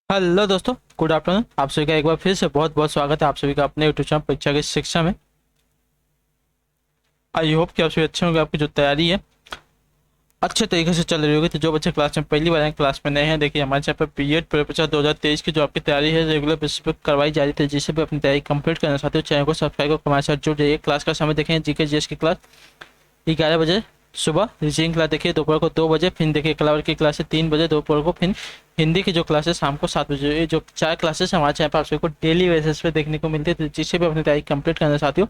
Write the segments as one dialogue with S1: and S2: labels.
S1: Hello दोस्तों, good afternoon. आप सभी का एक बार फिर से बहुत बहुत स्वागत है आप सभी का अपने यूट्यूब चैनल परीक्षा की शिक्षा में। आई होप कि आप सभी अच्छे होंगे। आपकी जो तैयारी है अच्छे तरीके से चल रही होगी। तो जो बच्चे क्लास में पहली बार आए, क्लास में नए हैं, देखिए हमारे चैनल पर पीएड परीक्षा 2023 की जो आपकी तैयारी है रेगुलर बेसिस पे करवाई जा रही थी। जिससे भी अपनी तैयारी कंप्लीट करना चाहते हो चैनल को सब्सक्राइब कर हमारे साथ जुड़ जाइए। क्लास का समय देखें, जीके जीएस की क्लास 11 बजे सुबह, रीजनिंग क्लास देखिए दोपहर को 2 बजे, फिर देखिए कलावर की क्लास है 3 बजे दोपहर को, फिर हिंदी की जो क्लास है शाम को 7 बजे। ये जो 4 क्लासेस हमारे चैनल पर आप सभी को डेली बेसिस पे देखने को मिलती है। तो जिससे भी अपनी तैयारी कंप्लीट करना चाहती हो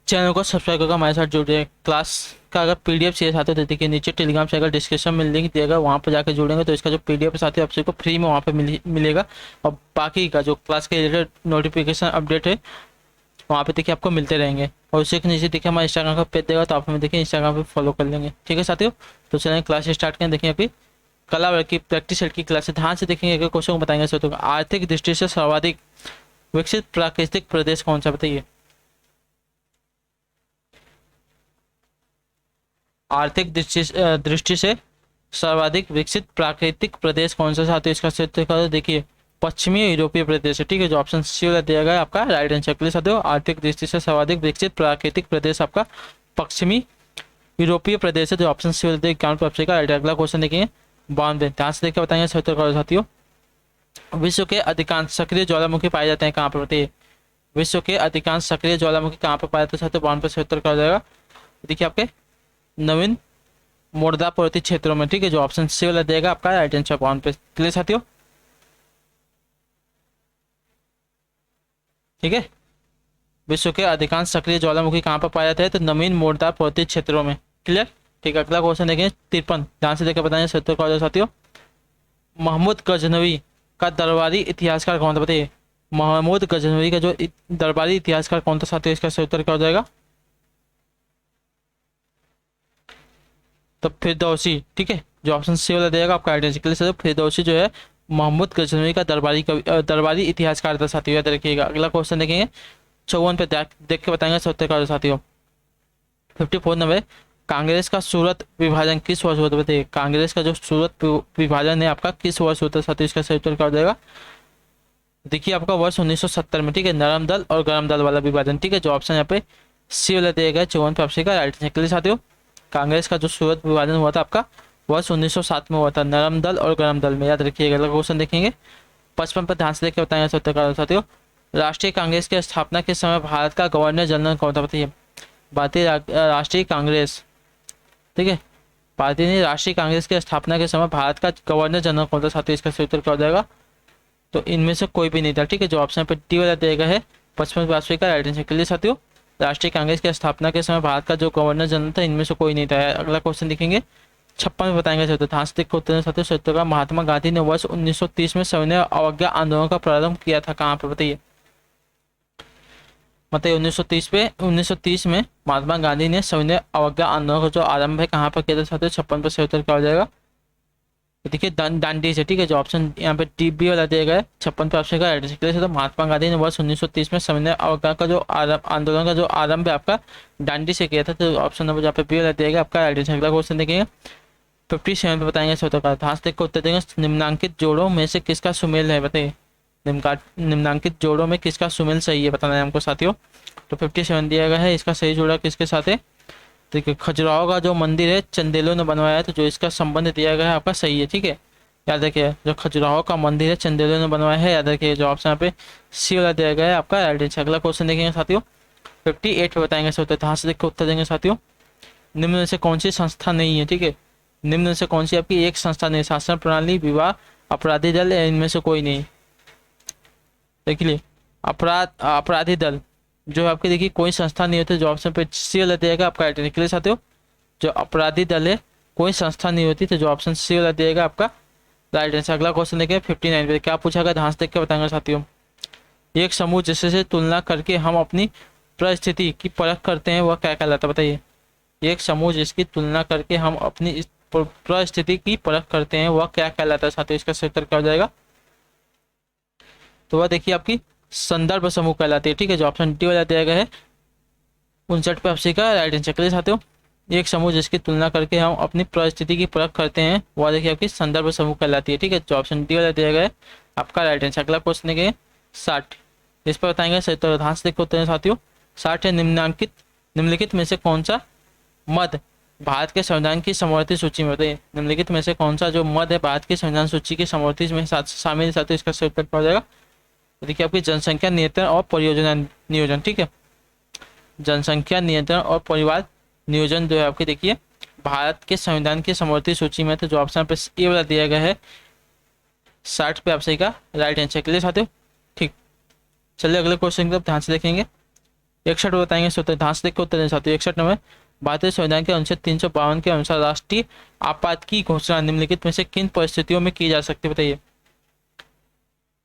S1: चैनल को सब्सक्राइब करके हमारे साथ जुड़ जाए। क्लास का अगर पीडीएफ चाहिए चाहते हो तो देखिए नीचे टेलीग्राम चैनल डिस्क्रिप्शन में लिंक दिएगा, वहाँ पर जाकर जुड़ेंगे तो इसका जो पीडीएफ है साथ ही आप सभी को फ्री में वहाँ पे मिलेगा। और बाकी का जो क्लास के रिलेटेड नोटिफिकेशन अपडेट है वहाँ पे देखिए आपको मिलते रहेंगे। और उसी के नीचे देखिए हमारा इंस्टाग्राम का पेज देगा, तो आप हमें देखिए इंस्टाग्राम पे फॉलो कर लेंगे। ठीक है साथियों, तो चलें क्लास स्टार्ट करें। देखिए अभी कला वर्ग की प्रैक्टिस सेट की क्लास है। ध्यान से देखेंगे कि क्वेश्चन को बताएंगे। तो आर्थिक दृष्टि से सर्वाधिक विकसित प्राकृतिक प्रदेश कौन सा, बताइए। आर्थिक दृष्टि से सर्वाधिक विकसित प्राकृतिक प्रदेश कौन सा साथियों, इसका क्षेत्रफल देखिए पश्चिमी यूरोपीय प्रदेश है। ठीक है, जो ऑप्शन सी वाला दिया गया है आपका राइट आंसर के लिए साथियों। आर्थिक दृष्टि से सर्वाधिक विकसित प्राकृतिक प्रदेश आपका पश्चिमी यूरोपीय प्रदेश है, जो ऑप्शन सी वाला दिया का राइट। अगला क्वेश्चन देखेंगे 92, ध्यान से देखकर बताएंगे क्षेत्रफल साथियों। विश्व के अधिकांश सक्रिय ज्वालामुखी पाए जाते हैं कहाँ पर, बताइए। विश्व के अधिकांश सक्रिय ज्वालामुखी कहाँ पर पाए जाते हैं साथियों, 92 से उत्तर कर जाएगा। देखिए आपके नवीन मोरदा पर्वतीय क्षेत्रों में। ठीक है, जो ऑप्शन सी वाला देगा आपका राइट आंसर 92 क्लियर साथियों। ठीक है, विश्व के अधिकांश सक्रिय ज्वालामुखी कहाँ पर पाए जाते हैं, तो नवीन मोरदार पर्वतीय क्षेत्रों में। क्लियर। ठीक है, अगला क्वेश्चन देखें 53, ध्यान से देखकर बताएं सत्तर का साथियों। महमूद गजनवी का दरबारी इतिहासकार कौन था, बताइए। महमूद गजनवी का जो दरबारी इतिहासकार कौन था साथियों, इसका सही उत्तर क्या हो जाएगा, तो फिरदौसी। ठीक है, जो ऑप्शन सी वाला देगा आपका राइट आंसर क्लियर। फिरदौसी जो है महमूद गजनवी का दरबारी इतिहासकार था साथियों, याद रखिएगा। अगला क्वेश्चन देखेंगे 54 पे देख के बताएंगे सत्तर का साथियों। 54 नंबर, कांग्रेस का सूरत विभाजन किस वर्ष हुआ था, बताइए। कांग्रेस का जो सूरत विभाजन है आपका किस वर्ष होता है साथियों, इसका सही उत्तर क्या हो जाएगा, देखिए आपका वर्ष 1970 में। ठीक है, नरम दल और गरम दल वाला विभाजन। ठीक है, जो ऑप्शन यहाँ पे सी वाला दिया गया है 54 पे आपसे का राइट आंसर क्लियर साथियों। कांग्रेस का जो सूरत विभाजन हुआ था आपका वर्ष 1907 में हुआ था, नरम दल और गरम दल में, याद रखिएगा। अगला क्वेश्चन देखेंगे 55 पर ध्यान से देखकर बताएंगे सत्तर का साथियों। राष्ट्रीय कांग्रेस की स्थापना के समय भारत का गवर्नर जनरल कौन था, बताइए। भारतीय राष्ट्रीय कांग्रेस, ठीक है, भारतीय राष्ट्रीय कांग्रेस की स्थापना के समय भारत का गवर्नर जनरल कौन था साथियों, इसका सही उत्तर क्या हो जाएगा, तो इनमें से कोई भी नहीं था। ठीक है, जो ऑप्शन पे डी वाला दिया गया है 55 वाजपेयी का राइट आंसर के लिए साथियों। राष्ट्रीय कांग्रेस की स्थापना के समय भारत का जो गवर्नर जनरल था इनमें से कोई नहीं था। अगला क्वेश्चन देखेंगे 56 में बताएंगे साथियों। ध्यान से देखो उत्तर साथियों। सत्तर का महात्मा गांधी ने वर्ष 1930 में सविनय अवज्ञा आंदोलन का प्रारंभ किया था कहाँ पर, बताइए। मतलब 1930 में महात्मा गांधी ने सविनय अवज्ञा आंदोलन का जो आरंभ है कहाँ पर किया था साथियों, 56 पर 76 क्या हो जाएगा, देखिए दांडी से। ठीक है, जो ऑप्शन यहाँ पे टी बी वाला दिया गया है 56 पे ऑप्शन का राइट आंसर। तो महात्मा गांधी ने वर्ष 1930 में सविनय अवज्ञा का जो आंदोलन का जो आरंभ है आपका दांडी से किया था, तो ऑप्शन नंबर जहाँ पे बी वाला दिया गया आपका राइट आंसर। अगला क्वेश्चन देखेंगे 57 पे बताएंगे सौ का ध्यान से उत्तर देंगे। निम्नांकित जोड़ों में से किसका सुमेल है, बताइए। निम्नांकित जोड़ों में किसका सुमेल सही है बताना है हमको साथियों। तो 57 दिया गया है, इसका सही जोड़ा किसके साथ है, देखिए खजुराहो का जो मंदिर है चंदेलों ने बनवाया है, तो जो इसका संबंध दिया गया है आपका सही है। ठीक है, याद रखिए जो खजुराहो का मंदिर है चंदेलों ने बनवाया है, याद रखिए। जो ऑप्शन यहाँ पे सी वाला दिया गया है आपका राइट आंसर। अगला क्वेश्चन देखेंगे साथियों 58 पे बताएंगे सो ध्यान से देख के उत्तर देंगे साथियों। निम्न में से कौन सी संस्था नहीं है, ठीक है, निम्न में से कौन सी आपकी एक संस्था नहीं, शासन प्रणाली, विवाह, अपराधी दल, इनमें से कोई नहीं। देखिए अपराधी दल जो आपके देखिए कोई संस्था नहीं होती, जो ऑप्शन पे सी वाला दिएगा आपका राइट आंसर साथियों। जो अपराधी दल है कोई संस्था नहीं होती, तो जो ऑप्शन सी वाला दिएगा आपका राइट आंसर। अगला क्वेश्चन देखिए 59 पे क्या पूछा गया, ध्यान से देख के बताएंगे साथियों। एक समूह जिससे से तुलना करके हम अपनी परिस्थिति की परख करते हैं वह क्या कहलाता है, बताइए। एक समूह जिसकी तुलना करके हम अपनी परिस्थिति की परख करते हैं वह क्या कहलाता है साथियों, इसका सही उत्तर क्या हो जाएगा, तो वह देखिए आपकी संदर्भ समूह कहलाती है। ठीक है, जो ऑप्शन डी वाला दिया गया है 59 पे आपसे का राइट आंसर के लिए साथियों। एक समूह जिसकी तुलना करके हम अपनी परिस्थिति की परख करते हैं वह देखिए आपकी संदर्भ समूह कहलाती है। ठीक है, जो ऑप्शन डी वाला दिया गया है आपका राइट आंसर। अगला क्वेश्चन है 60, इस पर बताएंगे सही तो ध्यान से देखो उत्तर है साथियों। 60 है निम्नलिखित में से कौन सा मद भारत के संविधान की समवर्ती सूची में बताइए। निम्नलिखित में से कौन सा जो मद है भारत की संविधान सूची की समवर्ती में शामिल है साथियों, इसका सही उत्तर क्या हो जाएगा। देखिए आपकी जनसंख्या नियंत्रण और परियोजना नियोजन। ठीक है, जनसंख्या नियंत्रण और परिवार नियोजन जो है आपकी देखिए भारत के संविधान की समवर्ती सूची में, तो जो ऑप्शन पे ए वाला दिया गया है 60 पे आपसे का राइट आंसर के लिए साथियों। ठीक, चलिए अगले क्वेश्चन की तरफ ध्यान से देखेंगे। 61 बताएंगे सूत्र, ध्यान से देखो उत्तर साथियों। 61 नंबर, भारतीय संविधान के अनुच्छेद 352 के अनुसार राष्ट्रीय आपात की घोषणा निम्नलिखित में से किन परिस्थितियों में की जा सकती है बताइए।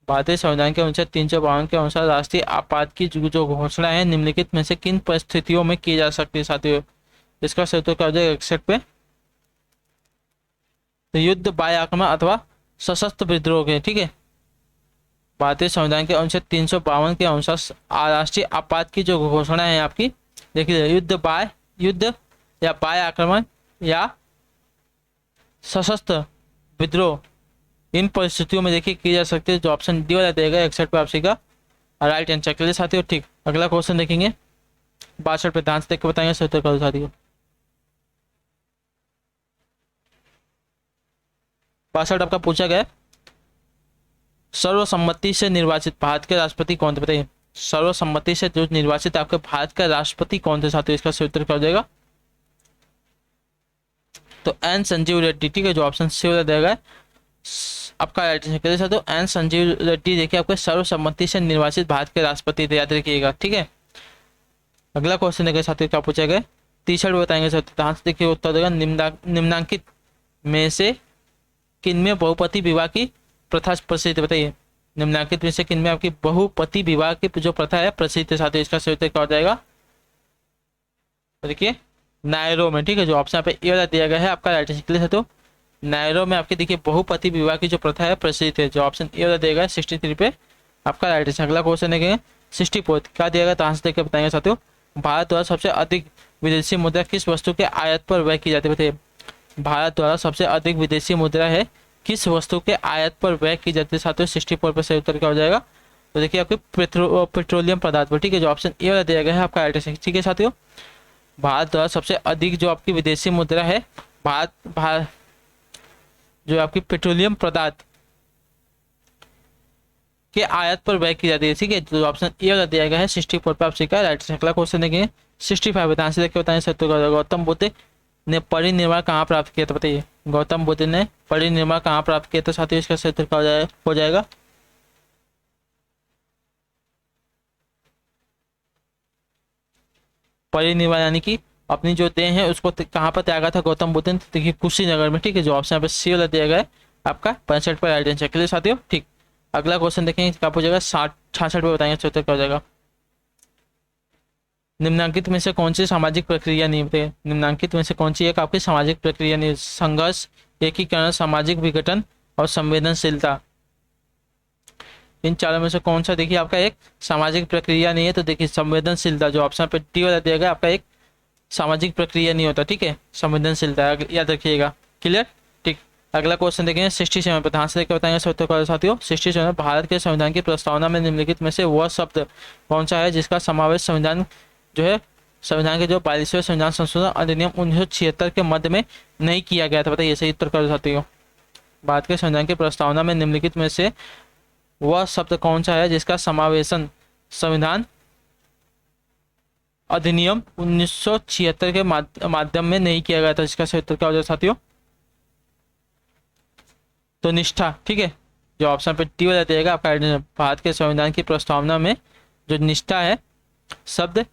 S1: भारतीय संविधान के अनुच्छेद 352 के अनुसार राष्ट्रीय आपात की जो घोषणा है निम्नलिखित में से किन परिस्थितियों में की जा सकती है साथियों, इसका सही उत्तर क्या हो जाएगा 61 पे। तो युद्ध, बाह्य आक्रमण अथवा सशस्त्र विद्रोह के। ठीक है, भारतीय संविधान के अनुच्छेद 352 के अनुसार राष्ट्रीय आपात की जो घोषणा है आपकी देखिए युद्ध या बाह्य आक्रमण या सशस्त्र विद्रोह, इन परिस्थितियों में देखिए की जा सकती है। जो ऑप्शन डी वाला देगा 61 पे आपसी का राइट आंसर के लिए साथियों। ठीक, अगला क्वेश्चन देखेंगे 62 पे, ध्यान से देख के बताएंगे सही उत्तर साथियों। 62 आपका पूछा गया सर्वसम्मति से निर्वाचित भारत के राष्ट्रपति कौन थे बताइए। सर्वसम्मति से जो निर्वाचित आपके भारत का राष्ट्रपति कौन थे साथियों, इसका सही उत्तर क्या हो जाएगा। तो एन संजीव रेड्डी। ठीक है, जो ऑप्शन सी वाला देगा आपका राइट आंसर साथियों एन संजीव रेड्डी देखिए आपके सर्वसम्मति से निर्वाचित भारत के राष्ट्रपति थे, याद रखिएगा। ठीक है, अगला क्वेश्चन देखिए साथियों क्या पूछा गया 63 बताएंगे साथियों। ध्यान से देखिए उत्तर देगा निम्नांकित में से किनमें बहुपति विवाह की प्रथा प्रसिद्ध बताइए। निम्नांकित में से किनमें आपकी बहुपति विवाह की जो प्रथा है प्रसिद्ध साथियों, इसका सही उत्तर क्या हो जाएगा। देखिए नायरो में। ठीक है, जो ऑप्शन पे ए वाला दिया गया है आपका राइट आंसर क्लियर है। तो नायरो में आपके देखिए बहुपति विवाह की जो प्रथा है प्रसिद्ध है, जो ऑप्शन ए वाला देगा 63 पे आपका राइट आंसर। अगला क्वेश्चन है 64 क्या दिया गया, ध्यान से देख के बताएंगे साथियों। भारत द्वारा सबसे अधिक विदेशी मुद्रा किस वस्तु के आयात पर व्यय की जाती है बताइए। भारत द्वारा सबसे अधिक विदेशी मुद्रा है किस वस्तु के आयात पर व्यय की जाती है साथियों, 64 पर सही उत्तर क्या हो जाएगा। तो देखिए आपके पेट्रोलियम पदार्थ पर। ठीक है, जो ऑप्शन ए वाला दिया गया है आपका राइट आंसर। ठीक है साथियों, भारत द्वारा सबसे अधिक जो आपकी विदेशी मुद्रा है भारत जो आपकी पेट्रोलियम पदार्थ के आयात पर व्यय की जाती है। ठीक है, तो ऑप्शन ए वाला दिया गया है 64 पर आपसे का राइट आंसर। अगला क्वेश्चन देखेंगे 65 ध्यान से देखिए बताएं सत्य गौतम बुद्ध ने परिनिर्वाण कहाँ प्राप्त किया था बताइए। गौतम बुद्ध ने परिनिर्वाण कहाँ प्राप्त किया था साथियों, इसका सही उत्तर हो जाएगा। परिनिर्वाण यानी कि अपनी जो देह है उसको कहाँ पर त्यागा था गौतम बुद्ध ने, देखिए कुशीनगर में। ठीक है, जो ऑप्शन यहाँ पे सी वाला दिया गया है आपका 65 पर राइट आंसर के लिए साथियों। ठीक, अगला क्वेश्चन देखेंगे क्या पूछेगा 66 पे बताएंगे उत्तर क्या हो जाएगा। निम्नांकित में से कौन सी सामाजिक प्रक्रिया नियमित है। निम्नांकित में से कौन सी एक आपकी सामाजिक प्रक्रिया नहीं, संघर्ष, एकीकरण, सामाजिक विघटन और संवेदनशीलता, इन चारों में से कौन सा देखिए आपका एक सामाजिक प्रक्रिया नहीं है। तो देखिए संवेदनशीलता, जो ऑप्शन पे डी वाला दिया गया आपका एक सामाजिक प्रक्रिया नहीं होता। ठीक है, संवेदनशीलता याद रखिएगा। क्लियर। ठीक, अगला क्वेश्चन देखेंगे 67 पर, ध्यान से देखकर बताएंगे साथियों। 67 भारत के संविधान की प्रस्तावना में निम्नलिखित में से वह शब्द कौन सा है जिसका समावेश संविधान जो है संविधान के जो 42वें संविधान संशोधन अधिनियम 1976 के मध्य में नहीं किया गया था बताइए। सही उत्तर कर साथियों, भारत के संविधान की प्रस्तावना में निम्नलिखित में से वह शब्द कौन सा है जिसका समावेशन संविधान अधिनियम 1976 के माध्यम में नहीं किया गया था, जिसका सही उत्तर क्या हो जाए साथियों। तो निष्ठा। ठीक है, जो ऑप्शन पे टी वाला देगा आपका भारत के संविधान की प्रस्तावना में जो निष्ठा है शब्द,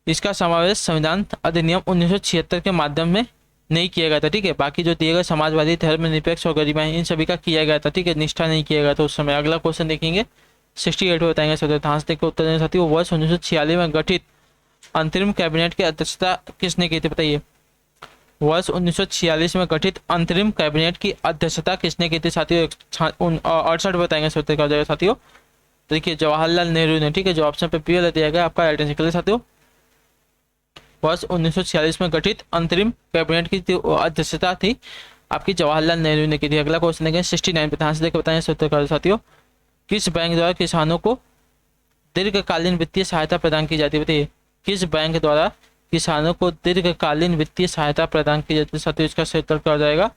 S1: इसका समावेश संविधान अधिनियम 1976 के माध्यम में नहीं किया गया था। ठीक है, बाकी जो दिए गए समाजवादी, धर्मनिरपेक्ष और गरिमा इन सभी का किया गया था। ठीक है, निष्ठा नहीं किया गया था उस समय। अगला क्वेश्चन देखेंगे 68 में बताएंगे सत्य उत्तर देने साथियों। वर्ष 1946 में गठित अंतरिम कैबिनेट की अध्यक्षता किसने की थी बताइए। वर्ष 1946 में गठित अंतरिम कैबिनेट की अध्यक्षता किसने की थी साथियों। 68 बताएंगे सत्य क्या हो जाएगा साथियों। देखिए जवाहरलाल नेहरू ने। ठीक है, जो ऑप्शन पे बी वाला दिया गया आपका राइट आंसर के लिए साथियों। वर्ष 1946 में गठित अंतरिम कैबिनेट की अध्यक्षता थी आपकी जवाहरलाल नेहरू ने की थी। अगला क्वेश्चन है 69 पे ध्यान से देखकर बताएं उत्तर करो साथियों। किस बैंक द्वारा किसानों को दीर्घकालीन वित्तीय सहायता प्रदान की जाती है? बताइए किस बैंक द्वारा किसानों को दीर्घकालीन वित्तीय सहायता प्रदान की जाती है साथियों? इसका सही उत्तर क्या हो जाएगा?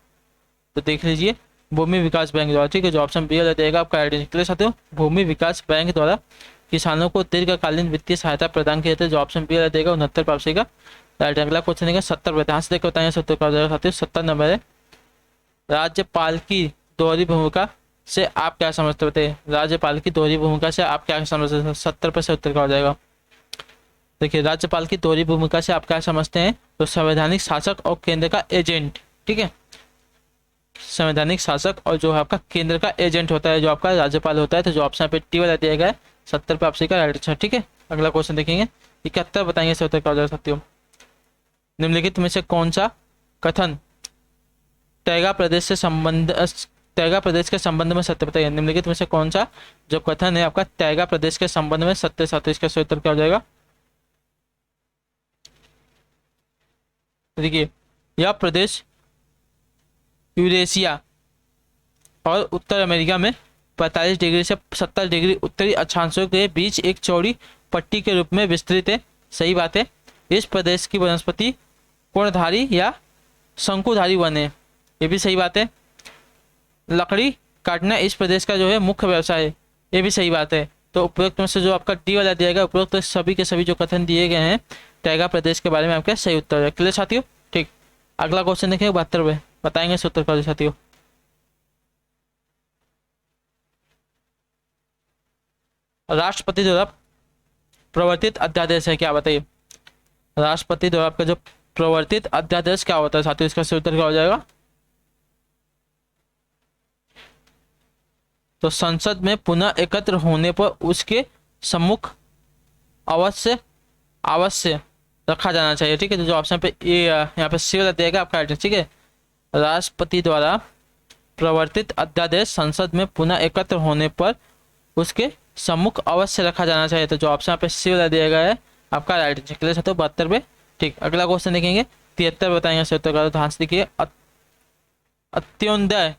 S1: तो देख लीजिए भूमि विकास बैंक द्वारा, ठीक है, जो ऑप्शन बी वाला देगा आपका राइट आंसर साथियों। भूमि विकास बैंक द्वारा किसानों को दीर्घकालीन वित्तीय सहायता प्रदान की जाती है, जो ऑप्शन बी वाला देगा 69 का राइट। अगला क्वेश्चन है 70 पे ध्यान से देखकर बताएंगे उत्तर क्या हो जाएगा साथियों। 70 नंबर है राज्यपाल की दोहरी भूमिका से आप क्या समझते होते हैं? राज्यपाल की दोहरी भूमिका से आप क्या समझते हैं? 70 पे से उत्तर क्या हो जाएगा? देखिए राज्यपाल की दोहरी भूमिका से आप क्या समझते हैं? तो संवैधानिक शासक और केंद्र का एजेंट, ठीक है, संवैधानिक शासक और जो है आपका केंद्र का एजेंट होता है जो आपका राज्यपाल होता है। तो जो ऑप्शन पे टी वाला दिया गया है 70 पे आपसे का राइट आंसर, ठीक है। अगला क्वेश्चन देखेंगे 71 बताएंगे इससे उत्तर क्या हो जाएगा साथियों। निम्नलिखित में से कौन सा कथन तैगा प्रदेश के संबंध में सत्य? बताइए निम्नलिखित में से कौन सा जो कथन है आपका तैगा प्रदेश के संबंध में सत्य साथियों? इसका सही उत्तर क्या हो जाएगा? देखिए यह प्रदेश यूरेशिया और उत्तर अमेरिका में 45 डिग्री से 70 डिग्री उत्तरी अक्षांशों के बीच एक चौड़ी पट्टी के रूप में विस्तृत है। सही बात है। इस प्रदेश की वनस्पति कोणधारी या शंकुधारी वन है, ये भी सही बात है। लकड़ी काटना इस प्रदेश का जो है मुख्य व्यवसाय है, ये भी सही बात है। तो उपरोक्त में से जो आपका डी वाला दिया गया उपरोक्त सभी के सभी जो कथन दिए गए हैं टैगा प्रदेश के बारे में आपका सही उत्तर है। क्लियर साथियों, ठीक। अगला क्वेश्चन देखेंगे 72 बताएंगे इस उत्तर का साथियों। राष्ट्रपति द्वारा प्रवर्तित अध्यादेश है क्या? बताइए राष्ट्रपति द्वारा आपका जो प्रवर्तित अध्यादेश क्या होता है साथियों? इसका सही उत्तर क्या हो जाएगा? तो संसद में पुनः एकत्र होने पर उसके सम्मुख अवश्य रखा जाना चाहिए, ठीक है। तो जो ऑप्शन पे ये यहाँ पे सी वाला देगा आपका राइट, ठीक है। राष्ट्रपति द्वारा प्रवर्तित अध्यादेश संसद में पुनः एकत्र होने पर उसके सम्मुख अवश्य रखा जाना चाहिए। तो जो ऑप्शन पे सी वाला दिया गया है आपका राइट आंसर। क्लियर साथियों 72 पे, ठीक। अगला क्वेश्चन देखेंगे 73 बताएंगे सही उत्तर का। ध्यान से देखिए अंत्योदय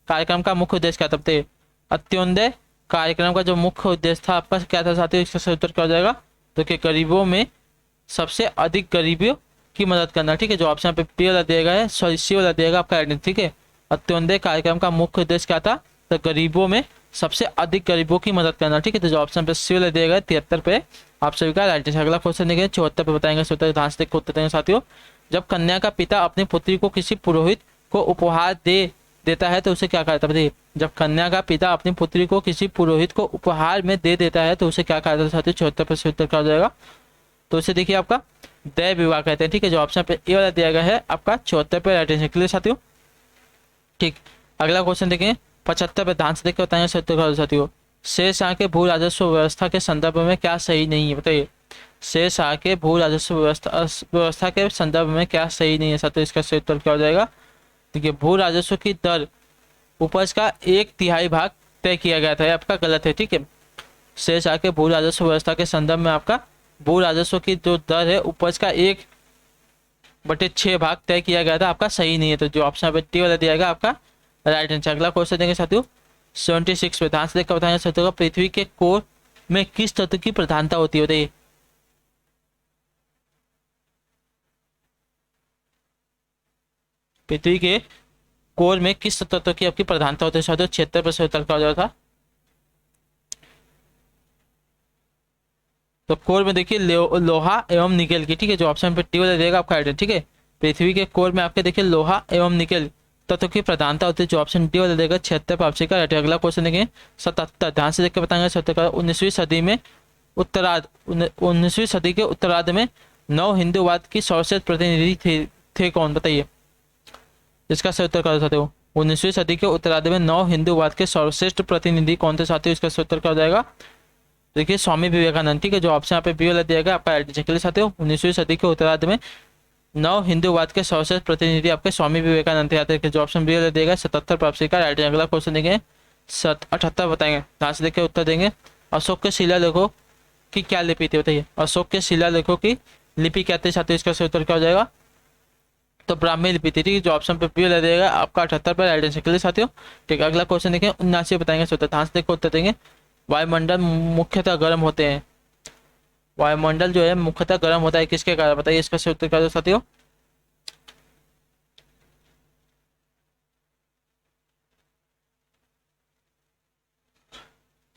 S1: कार्यक्रम का मुख्य उद्देश्य क्या था? अंत्योदय कार्यक्रम का जो मुख्य उद्देश्य था आपका क्या था साथियों? इसका सही उत्तर क्या हो जाएगा? तो कि गरीबों में सबसे अधिक गरीबियों की मदद करना, ठीक है। जो ऑप्शन पे पी वाला दिया गया है सॉरी सी वाला दिएगा आपका राइट, ठीक है। अंत्योदय कार्यक्रम का मुख्य उद्देश्य क्या था? तो गरीबों में सबसे अधिक गरीबों की मदद करना, ठीक है। तो जो ऑप्शन पे सी वाला दिया गया 73 पे आप सभी का राइट आंसर। अगला क्वेश्चन देखेंगे 74 पे बताएंगे उत्तर। ध्यान से देखकर उत्तर देंगे साथियों। जब कन्या का पिता अपनी पुत्री को किसी पुरोहित को उपहार देता है तो उसे क्या कहता है? जब कन्या का पिता अपनी पुत्री को किसी पुरोहित को उपहार में दे देता है तो उसे क्या कहता है साथियों? 74 पे उत्तर क्या हो जाएगा? तो उसे देखिए आपका दय विवाह कहते हैं, ठीक है। जो ऑप्शन पे ए वाला दिया गया है आपका 74 पे राइट आंसर। क्लियर साथियों, ठीक। अगला क्वेश्चन देखें 75 पे ध्यान से देखकर बताएंगे सत्य साथियों। शेष शाह के भू राजस्व व्यवस्था के संदर्भ में क्या सही नहीं है? बताइए शेष शाह के भू राजस्व व्यवस्था के संदर्भ में क्या सही नहीं है साथियों? इसका सही उत्तर क्या हो जाएगा? देखिए भू राजस्व की दर उपज का 1/3 भाग तय किया गया था, आपका गलत है, ठीक है। शेष शाह के भू राजस्व व्यवस्था के संदर्भ में आपका भू राजस्व की जो दर है उपज का 1/6 भाग तय किया गया था, आपका सही नहीं है। तो जो ऑप्शन पे टी वाला दिया गया आपका राइट आंसर। अगला क्वेश्चन देंगे साथियों 76 पे ध्यान से देखकर बताएंगे साथियों। पृथ्वी के कोर में किस तत्व की प्रधानता होती है? बताइए पृथ्वी के कोर में किस तत्व की आपकी प्रधानता होती है साथियों? 76 पे से उत्तर क्या हो जाता था? तो कोर में देखिए लोहा एवं निकेल की, ठीक है। जो ऑप्शन पे टी वाला देगा आपका राइट, ठीक है। पृथ्वी के कोर में आपके देखिए लोहा एवं निकेल तत्व की प्रधानता होती है। जो ऑप्शन डी वाला देगा 76 पे आपसे का राइट। अगला क्वेश्चन देखें 77 ध्यान से देखकर बताएंगे सत्य का। 19वीं सदी के उत्तरार्ध में नव हिंदूवाद की सर्वश्रेष्ठ प्रतिनिधि थे कौन? बताइए इसका सही उत्तर कर सकते हो। 19वीं सदी के उत्तरार्ध में नव हिंदूवाद के सर्वश्रेष्ठ प्रतिनिधि कौन थे साथियों? इसका सही उत्तर क्या हो जाएगा? देखिए स्वामी विवेकानंद, ठीक है। जो ऑप्शन यहाँ पे बी वाला दिया गया आपका चेक साथियों हो। 19वीं सदी के उत्तरार्ध में नव हिंदूवाद के सर्वश्रेष्ठ प्रतिनिधि आपके स्वामी विवेकानंद थे, याद रखिए। जो ऑप्शन बी वाला देगा 77 प्राप्त का राइट। अगला क्वेश्चन देंगे 78 बताएंगे, ध्यान से देखिए उत्तर देंगे। अशोक के शिलालेखों की क्या लिपि थी? बताइए अशोक के शिलालेखों की लिपि कहते हैं साथियों, इसका सही उत्तर क्या हो जाएगा? तो ब्राह्मी लिपि थी, ठीक है, जो ऑप्शन पे बी लगेगा आपका 78 पर राइट आंसर के लिए साथियों। ठीक है, अगला क्वेश्चन देखें, 79 बताएंगे सही उत्तर। हाँ से देखो उत्तर देंगे। वायुमंडल मुख्यतः गर्म होते हैं, वायुमंडल जो है मुख्यतः गर्म होता है किसके कारण, बताइए इसका सही उत्तर क्या होगा साथियों?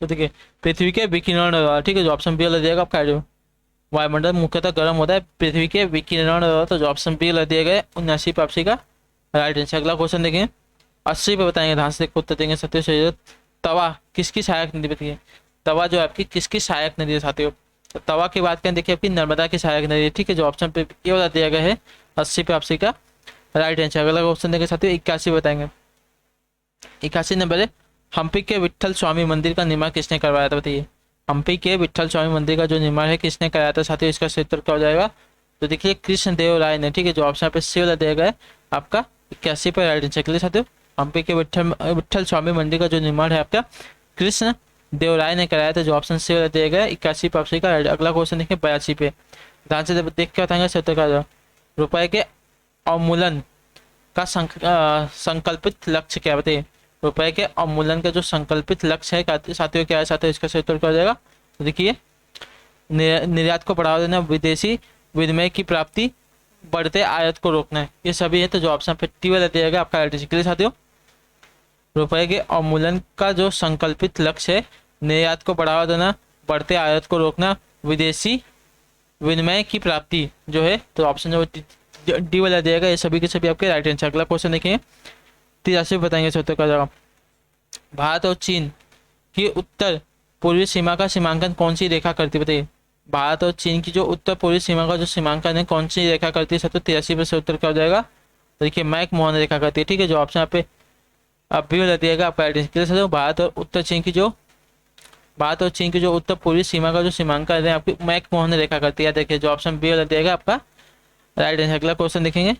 S1: तो देखिए पृथ्वी के विकिरण द्वारा, ठीक है, जो ऑप्शन बी लग जाएगा आपका। वायुमंडल मुख्यतः गर्म होता है पृथ्वी के विकिरण द्वारा, तो जो ऑप्शन बी लग दिया गया 79 पे आपसी का राइट आंसर। अगला क्वेश्चन देखें, 80 पे बताएंगे, ध्यान से उत्तर देंगे सत्य सही। तवा किसकी सहायक नदी बताइए? तवा जो आपकी किसकी सहायक नदी है साथियों? तो तवा की बात करें, देखिए आपकी नर्मदा की सहायक नदी है, ठीक है, जो ऑप्शन पे ये बता दिया गया है 80 पे आपसी का राइट आंसर। अगला क्वेश्चन देखें साथियों, 81 बताएंगे। 81 नंबर है, हम्पी के विट्ठल स्वामी मंदिर का निर्माण किसने करवाया था बताइए? हम्पी के विट्ठल स्वामी मंदिर का जो निर्माण है किसने कराया था साथियों, इसका सही उत्तर क्या हो जाएगा? तो देखिए कृष्ण देव राय ने, ठीक है, जो ऑप्शन पे सी वाला दिया गया है आपका 81 पे राइट आंसर के लिए साथियों। हम्पी के विट्ठल स्वामी मंदिर का जो निर्माण है आपका कृष्ण देव राय ने कराया था, जो ऑप्शन सी वाला दिया गया है 81 पे आपसी का। अगला क्वेश्चन देखिए 82 पे, ध्यान से देख के बताएंगे सही उत्तर क्या होगा। रुपए के अवमूलन का संकल्पित लक्ष्य क्या बताइए? रुपए के अवमूल्यन का जो संकल्पित लक्ष्य है साथियों क्या है साथियों, इसका सही उत्तर क्या हो जाएगा? तो देखिए निर्यात को बढ़ावा देना, विदेशी विनिमय की प्राप्ति, बढ़ते आयात को रोकना है, ये सभी है, तो जो ऑप्शन पे टी वाला दिया गया आपका के लिए साथियों। रुपए के अवमूल्यन का जो संकल्पित लक्ष्य है, निर्यात को बढ़ावा देना, बढ़ते आयात को रोकना, विदेशी विनिमय की प्राप्ति जो है, तो ऑप्शन जो डी वाला दिया गया, ये सभी के सभी आपके राइट आंसर। अगला क्वेश्चन देखेंगे, 83 बताएंगे सही उत्तर क्या होगा। भारत और चीन की उत्तर पूर्वी सीमा का सीमांकन कौन सी रेखा करती है बताइए? भारत और चीन की जो उत्तर पूर्वी सीमा का जो सीमांकन है कौन सी रेखा करती है सत्तर 83 पे उत्तर क्या हो जाएगा? तो देखिए मैक मोहन रेखा करती है, ठीक है, जो ऑप्शन यहाँ पे अभी बता दिएगा आपका। भारत और उत्तर चीन की जो भारत और चीन की जो उत्तर पूर्वी सीमा का जो सीमांकन है आपकी मैक मोहन रेखा करती है, देखिए जो ऑप्शन बी बता दिएगा आपका राइट आंसर। अगला क्वेश्चन देखेंगे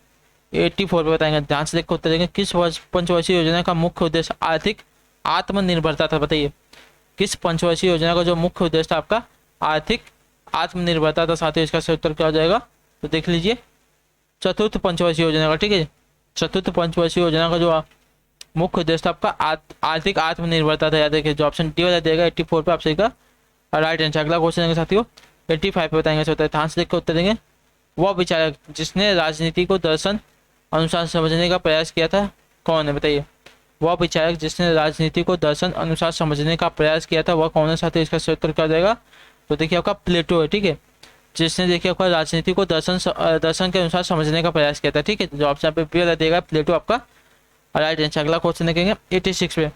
S1: 84 पे बताएंगे, ध्यान से देखो उत्तर देंगे। किस पंचवर्षीय योजना का मुख्य उद्देश्य आर्थिक आत्मनिर्भरता था बताइए? किस पंचवर्षीय योजना का जो मुख्य उद्देश्य था आपका आर्थिक आत्मनिर्भरता था साथियों, इसका सही उत्तर क्या हो जाएगा? तो देख लीजिए चतुर्थ पंचवर्षीय योजना का, ठीक है, चतुर्थ पंचवर्षीय योजना का जो मुख्य उद्देश्य था आपका आर्थिक आत्मनिर्भरता था, याद देखिए जो ऑप्शन डी वाला देगा 84 पे आपसे का राइट आंसर। अगला क्वेश्चन देंगे साथियों 85 पे बताएंगे ध्यान से देख कर उत्तर देंगे। वह विचारक जिसने राजनीति को दर्शन अनुसार समझने का प्रयास किया था कौन है बताइए? वह विचारक जिसने राजनीति को दर्शन अनुसार समझने का प्रयास किया था वह कौन है साथियों, इसका सही उत्तर क्या हो जाएगा? तो देखिए आपका प्लेटो है, ठीक है, जिसने देखिए आपका राजनीति को दर्शन के अनुसार समझने का प्रयास किया था, ठीक है, जो ऑप्शन पे पी देगा प्लेटो आपका राइट आंसर। अगला क्वेश्चन देखेंगे 86 पे,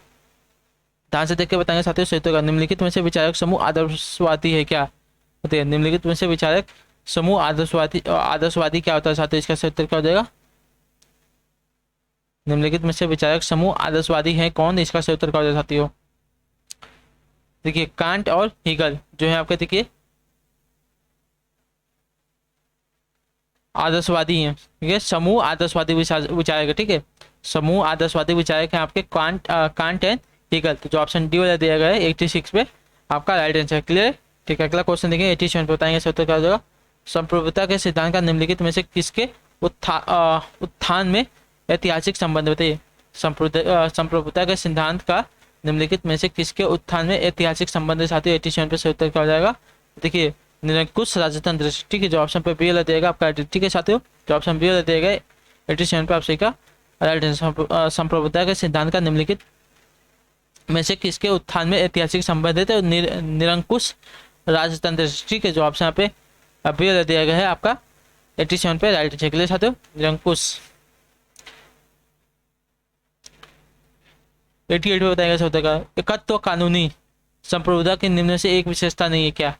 S1: ध्यान से देख के बताएंगे साथियों सही उत्तर। निम्नलिखित में से विचारक समूह आदर्शवादी है क्या बताइए? निम्नलिखित में से विचारक समूह आदर्शवादी क्या होता है साथियों, इसका सही उत्तर क्या हो जाएगा? निम्नलिखित में से विचारक समूह आदर्शवादी है कौन, इसका सही उत्तर क्या हो जाएगा साथियों? देखिए कांट और हीगल जो है आपके देखिए आदर्शवादी हैं, ठीक है, समूह आदर्शवादी विचारक है, ठीक है, समूह आदर्शवादी विचारक हैं आपके कांट एंड हीगल, तो जो ऑप्शन डी वाला दिया गया है 86 पे आपका राइट आंसर। क्लियर, ठीक है। अगला क्वेश्चन देखिए 87 पे बताएंगे उत्तर क्या हो जाएगा। संप्रभुता के सिद्धांत का निम्नलिखित में से किसके उत्थान में ऐतिहासिक संबंध बताइए? संप्रभुता के सिद्धांत का निम्नलिखित में से किसके उत्थान में ऐतिहासिक संबंध साथियों 87 पे उत्तर क्या हो जाएगा? देखिए निरंकुश राजतंत्र, ठीक है, जो ऑप्शन पे बी वाला देगा आपका, ठीक है साथियों, जो ऑप्शन बी वाला देगा 87 पे आपसे का राइट आंसर। संप्रभुता के सिद्धांत का निम्नलिखित में से किसके उत्थान में ऐतिहासिक संबंध है? तो निरंकुश राजतंत्र, ठीक है, जो ऑप्शन यहाँ पे बी वाला दिया गया है आपका 87 पे राइट आंसर के लिए साथियों निरंकुश। 88 पे बताएगा सौदा का एकत्व कानूनी संप्रभुता की निम्न से एक विशेषता नहीं है क्या?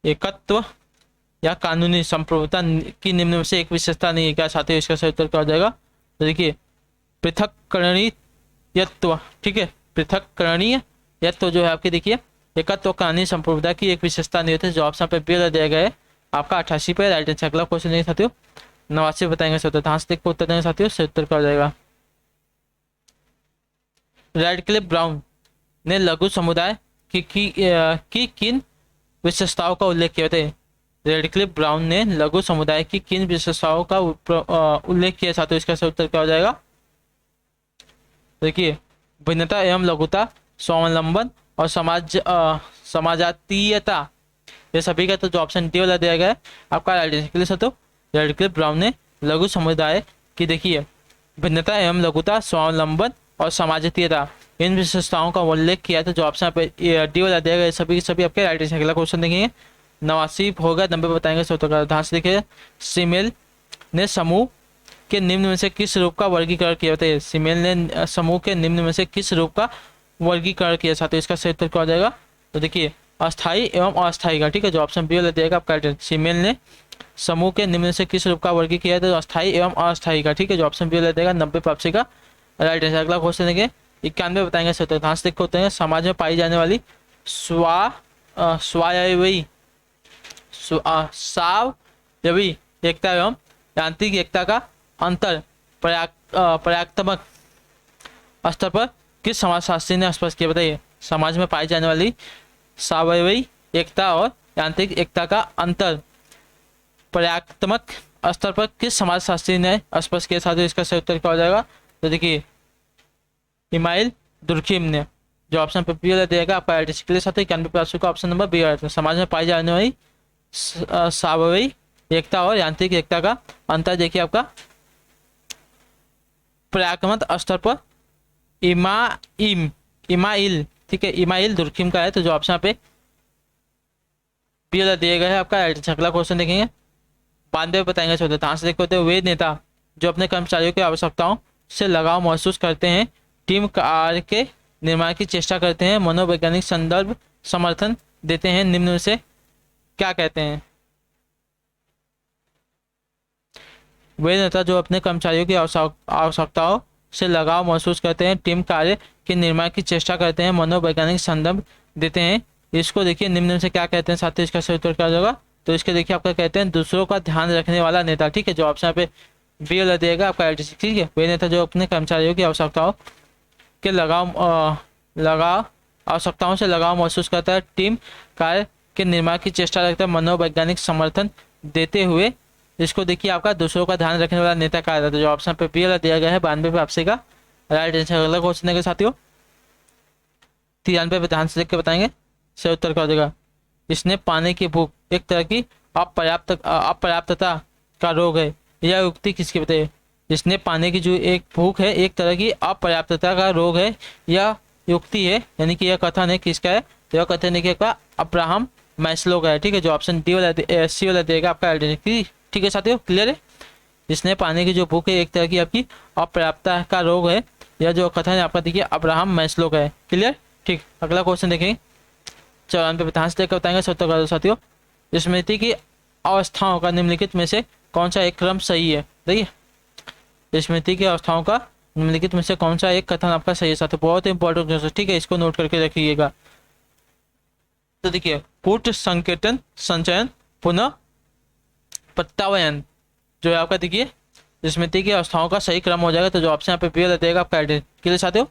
S1: एकत्व या कानूनी संप्रभुता की निम्न से एक विशेषता नहीं है क्या साथियों? इसका सही उत्तर क्या हो जाएगा? तो देखिए पृथक्करणीयत्व, ठीक है, पृथक्करणीयत्व जो है आपकी देखिए एकत्व कानूनी संप्रभुता की एक विशेषता नहीं होती, जो ऑप्शन पे बी दिया गया है आपका 88 पे राइट आंसर। अगला क्वेश्चन नहीं साथियों 89 बताएंगे सही उत्तर, हाँ से उत्तर देंगे साथियों सही उत्तर क्या हो जाएगा? रेड क्लिफ ब्राउन ने लघु समुदाय की किन विशेषताओं का उल्लेख किया था। रेडक्लिफ ब्राउन ने लघु समुदाय की किन विशेषताओं का उल्लेख किया था, तो इसका सही उत्तर क्या हो जाएगा। देखिए, भिन्नता एवं लघुता, स्वावलंबन और समाजातीयता, ये सभी का तो जो ऑप्शन डी वाला दिया गया है आपका राइट आंसर। तो रेडक्लिफ ब्राउन ने लघु समुदाय की, देखिए, भिन्नता एवं लघुता, स्वावलंबन और समाजीयता, इन विशेषताओं का उल्लेख किया था, जो ऑप्शन पे डी वाला दिया गया, सभी सभी आपके राइट आंसर। अगला क्वेश्चन देखेंगे, 89 होगा, 90 बताएंगे। सो तो ध्यान से देखिए, सीमेल ने समूह के निम्न में से किस रूप का वर्गीकरण किया था। सीमेल ने समूह के निम्न में से किस रूप का वर्गीकरण किया था, तो इसका सही उत्तर क्या हो जाएगा। तो देखिए, अस्थाई एवं अस्थाई का, ठीक है, जो ऑप्शन बी वाला दिएगा आपका। सीमेल ने समूह के निम्न से किस रूप का वर्गीकरण किया था, अस्थाई एवं अस्थाई का, ठीक है, जो ऑप्शन बी वाला देगा 90 पे आपसे का राइट आंसर। अगला क्वेश्चन देंगे, 91 बताएंगे। सही उत्तर ध्यान से देखते होते हैं, समाज में पाई जाने वाली स्वायवी सावयवी एकता एवं यांत्रिक एकता का अंतर पर्यात्मक स्तर पर किस समाजशास्त्री ने स्पष्ट किया, बताइए। समाज में पाई जाने वाली सावयवी एकता और यांत्रिक एकता का अंतर पर्यात्मक स्तर पर किस समाजशास्त्री ने स्पष्ट किया था, तो इसका सही उत्तर क्या हो जाएगा। तो देखिए, इमाइल दुर्खिम ने, जो ऑप्शन पे बी वाला देगा आपका राइट आंसर के लिए साथ ही 91 पे आपका ऑप्शन नंबर बी है। समाज में पाई जाने वाली सावयवी एकता और यांत्रिक एकता का अंतर, देखिए आपका पर्यात्मक स्तर पर इमाइल, ठीक है, इमाइल दुर्खिम का है, तो जो ऑप्शन पे बी वाला दिया गया है आपका राइट आंसर। अगला क्वेश्चन देखेंगे, 92 बताएंगे। छोटे ध्यान से देखते वे नेता जो अपने कर्मचारियों की आवश्यकताओं से लगाव महसूस करते हैं, टीम कार्य के निर्माण की चेष्टा करते हैं, मनोवैज्ञानिक संदर्भ समर्थन देते हैं, निम्न में से क्या कहते हैं। वे नेता जो अपने कर्मचारियों की आवश्यकताओं से लगाव महसूस करते हैं, टीम कार्य के निर्माण की चेष्टा करते हैं, मनोवैज्ञानिक संदर्भ देते हैं, इसको देखिए निम्न में से क्या कहते हैं। साथ ही इसका सही उत्तर क्या होगा, तो इसके देखिए आपका कहते हैं दूसरों का ध्यान रखने वाला नेता, ठीक है, जो ऑप्शन पे बी वाला दिएगा आपका राइट आंसर, ठीक है। वे नेता जो अपने कर्मचारियों की आवश्यकताओं के आवश्यकताओं से लगाव महसूस करता है, टीम कार्य के निर्माण की चेष्टा रखता है, मनोवैज्ञानिक समर्थन देते हुए, इसको देखिए आपका दूसरों का ध्यान रखने वाला नेता कहा जाता है, जो ऑप्शन पे बी वाला दिया गया है 92 पे आपसे का राइट आंसर। अगला क्वेश्चन है साथियों, 93 पे ध्यान से देख के बताएंगे सही उत्तर क्या हो जाएगा। इसने पानी की भूख एक तरह की अपर्याप्तता का रोग है, यह युक्ति किसकी बताइए। जिसने पानी की जो एक भूख है एक तरह की अपर्याप्तता का रोग है, यह युक्ति है, यानी कि यह कथन है किसका है, तो यह कथन है कि अब्राहम मैस्लो का है, ठीक है, जो ऑप्शन डी वाला सी वाला देगा आपका आइडेंटिटी, ठीक है साथियों, क्लियर है। जिसने पानी की जो भूख है एक तरह की आपकी अपर्याप्तता का रोग है, यह जो कथन है आपका देखिए अब्राहम मैस्लो का है, क्लियर, ठीक। अगला क्वेश्चन देखेंगे 94 पे ध्यान से देखकर बताएंगे सत्तर साथियों। स्मृति की अवस्थाओं का निम्नलिखित में से कौन सा एक क्रम सही है, देखिए स्मृति की अवस्थाओं का निम्नलिखित में से कौन सा एक कथन आपका सही है साथियों, बहुत इंपॉर्टेंट क्वेश्चन, ठीक है, इसको नोट करके रखिएगा। तो देखिए, पुट संकेतन संचयन पुनः प्रत्यावयन जो है आपका देखिए स्मृति की अवस्थाओं का सही क्रम हो जाएगा, तो जो ऑप्शन यहाँ पे बी वाला देगा आपका क्लियर साथियों।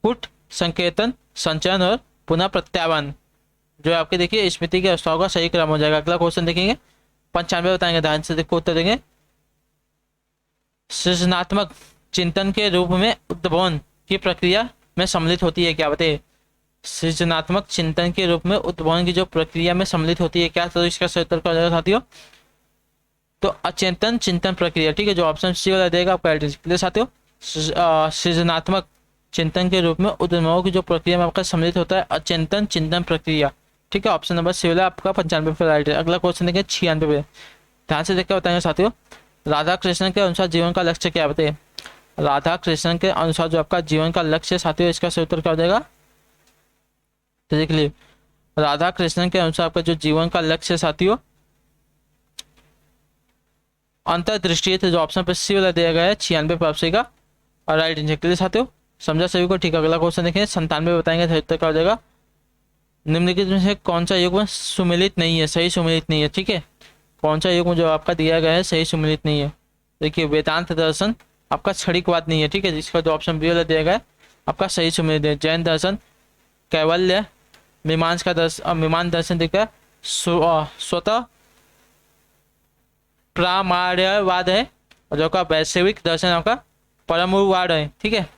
S1: पुट संकेतन संचयन और पुनः प्रत्यावन जो है आपके देखिए स्मृति की अवस्थाओं का सही क्रम हो जाएगा। अगला क्वेश्चन देखेंगे 95 बताएंगे, ध्यान से देखो उत्तर देंगे। सृजनात्मक चिंतन के रूप में उद्भवन की प्रक्रिया में सम्मिलित होती है क्या, बताइए। सृजनात्मक चिंतन के रूप में उद्भवन की जो प्रक्रिया में सम्मिलित होती है क्या, तो इसका सही उत्तर क्या हो जाएगा साथियों, तो अचेतन चिंतन प्रक्रिया, ठीक है, जो ऑप्शन सी वाला देगा आपका क्लियर साथियों। सृजनात्मक चिंतन के रूप में उद्भव की जो प्रक्रिया में आपका सम्मिलित होता है अचेतन चिंतन प्रक्रिया, ठीक है, ऑप्शन नंबर सी वाला आपका 95 पे राइट है। अगला क्वेश्चन देखें 96 पे, ध्यान से देखकर बताएंगे साथियों। राधा कृष्ण के अनुसार जीवन का लक्ष्य क्या बताइए। राधा कृष्ण के अनुसार जो आपका जीवन का लक्ष्य साथियों, इसका सही उत्तर क्या हो जाएगा, तो देख लीजिए राधा कृष्ण के अनुसार आपका जो जीवन का लक्ष्य साथियों अंतर्दृष्टि है, तो जो ऑप्शन पे सी वाला दिया गया है 96 पे आपसे का और राइट आंसर के लिए साथियों, समझा सभी को, ठीक है। अगला क्वेश्चन देखें 97 बताएंगे सही उत्तर क्या हो जाएगा। निम्नलिखित में से कौन सा युग्म सुमिलित नहीं है, सही सुमिलित नहीं है, ठीक है, कौन सा युग्म जो आपका दिया गया है सही सुमिलित नहीं है। देखिए वेदांत दर्शन आपका क्षणिकवाद नहीं है, ठीक है, जिसका जो ऑप्शन बी वाला दिया गया है आपका सही सुमेलित है। जैन दर्शन कैवल्य मीमांसा का मीमांस दर्शन देखा स्वतः प्रामाण्यवाद है, और जो आपका वैश्विक दर्शन आपका परमाणुवाद है। ठीक है,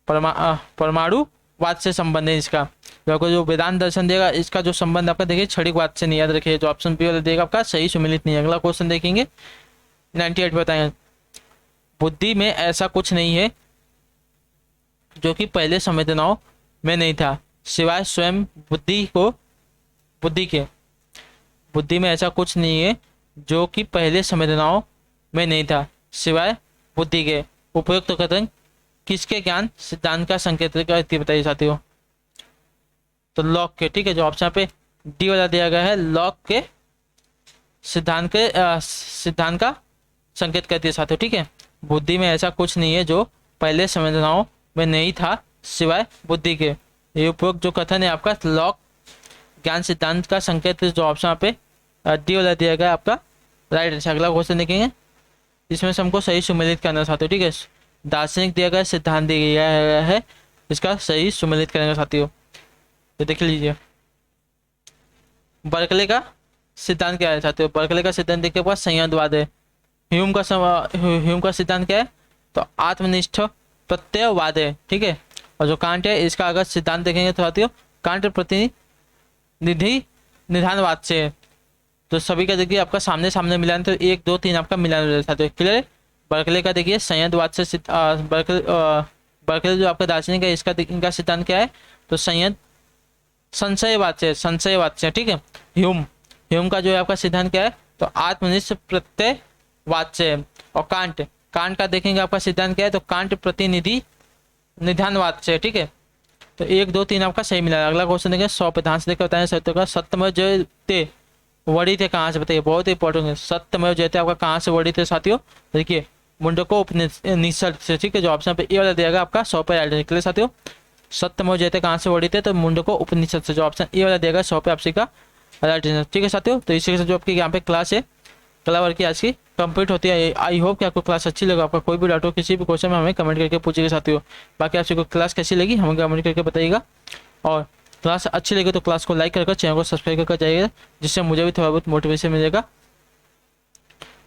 S1: परमाणुवाद से संबंध है इसका। जो आपको जो वेदांत दर्शन देगा इसका जो संबंध आपका देखिए क्षणिकवाद से नहीं, याद रखिए। जो ऑप्शन बी वाला देगा आपका सही सुमेलित नहीं है। अगला क्वेश्चन देखेंगे 98 बताएंगे, बुद्धि में ऐसा कुछ नहीं है जो कि पहले संवेदनाओं में नहीं था सिवाय स्वयं बुद्धि के। बुद्धि में ऐसा कुछ नहीं है जो कि पहले संवेदनाओं में नहीं था सिवाय बुद्धि के। उपयुक्त कथन किसके ज्ञान सिद्धांत का संकेत करती बताइए साथियों। तो लॉक के। ठीक है, जो ऑप्शन पे डी वाला दिया गया है, लॉक के सिद्धांत का संकेत करती है साथियों। ठीक है, बुद्धि में ऐसा कुछ नहीं है जो पहले संवेदनाओं में नहीं था सिवाय बुद्धि के। ये उपयुक्त जो कथन है आपका लॉक ज्ञान सिद्धांत का संकेत, जो ऑप्शन पे डी वाला दिया गया आपका राइट आंसर। अगला क्वेश्चन देखेंगे, इसमें से हमको सही सुमेलित करना साथियों। ठीक है, दार्शनिक दिया गया, सिद्धांत दिया गया है, इसका सही सुमेलित करेंगे साथियों। तो देख लीजिए बर्कले का सिद्धांत क्या है साथियों। बर्कले का सिद्धांत देखने के बाद संयंत्रवाद है। ह्यूम का सिद्धांत क्या है, तो आत्मनिष्ठ प्रत्ययवाद है। ठीक है, और जो कांट है इसका अगर सिद्धांत देखेंगे तो साथियों कांट प्रतिनिधि निधानवाद से है। तो सभी का देखिए आपका सामने सामने मिलान, तो 1 2 3 आपका मिलान हो जाता है। क्लियर है। बर्कले का देखिए संयंत्रवाद से बर्कले जो आपका दार्शनिक है इनका सिद्धांत क्या है, तो संशयवाद से। ठीक है, ह्यूम का जो है आपका सिद्धांत क्या है, तो आत्मनिष्ठ प्रत्ययवाद से है। और कांट का देखेंगे आपका सिद्धांत क्या है, तो कांट प्रतिनिधि निधानवाद से। ठीक है, तो 1 2 3 आपका सही मिला। अगला क्वेश्चन देखेंगे 100 पे ध्यान से देखकर बताएं सत्य का। सत्यमेव जयते वर्णित है कहाँ से बताइए, बहुत ही इंपॉर्टेंट है। सत्यमेव जयते आपका कहाँ से वर्णित है साथियों, देखिए मुंडको उपनिषद से। ठीक है, जो ऑप्शन पे ए वाला दिया गया आपका 100 पे राइट निकले साथियों। सत्यमेव जयते कहाँ से वर्णित है, तो मुंडको उपनिषद से। जो ऑप्शन ए वाला दिया गया 100 पे आपसी का राइट आंसर। ठीक है साथियों, तो इसी के साथ जो आपकी यहाँ पे क्लास है कला वर्ग की आज की कंप्लीट होती है। आई होप कि आपको क्लास अच्छी लगा। आपका कोई भी डाउट हो किसी भी क्वेश्चन में हमें कमेंट करके पूछिएगा साथियों। बाकी आपसे कोई क्लास कैसी लगी हमें कमेंट करके बताइएगा, और क्लास अच्छी लगी तो क्लास को लाइक करके चैनल को सब्सक्राइब करके जाइएगा, जिससे मुझे भी थोड़ा बहुत मोटिवेशन मिलेगा।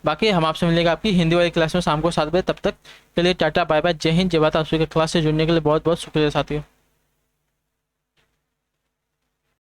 S1: बाकी हम आपसे मिलेगा आपकी हिंदी वाली क्लास में शाम को 7 बजे। तब तक के लिए टाटा बाय बाय, जय हिंद जय भारत। आप सभी के क्लास से जुड़ने के लिए बहुत बहुत शुक्रिया साथियों।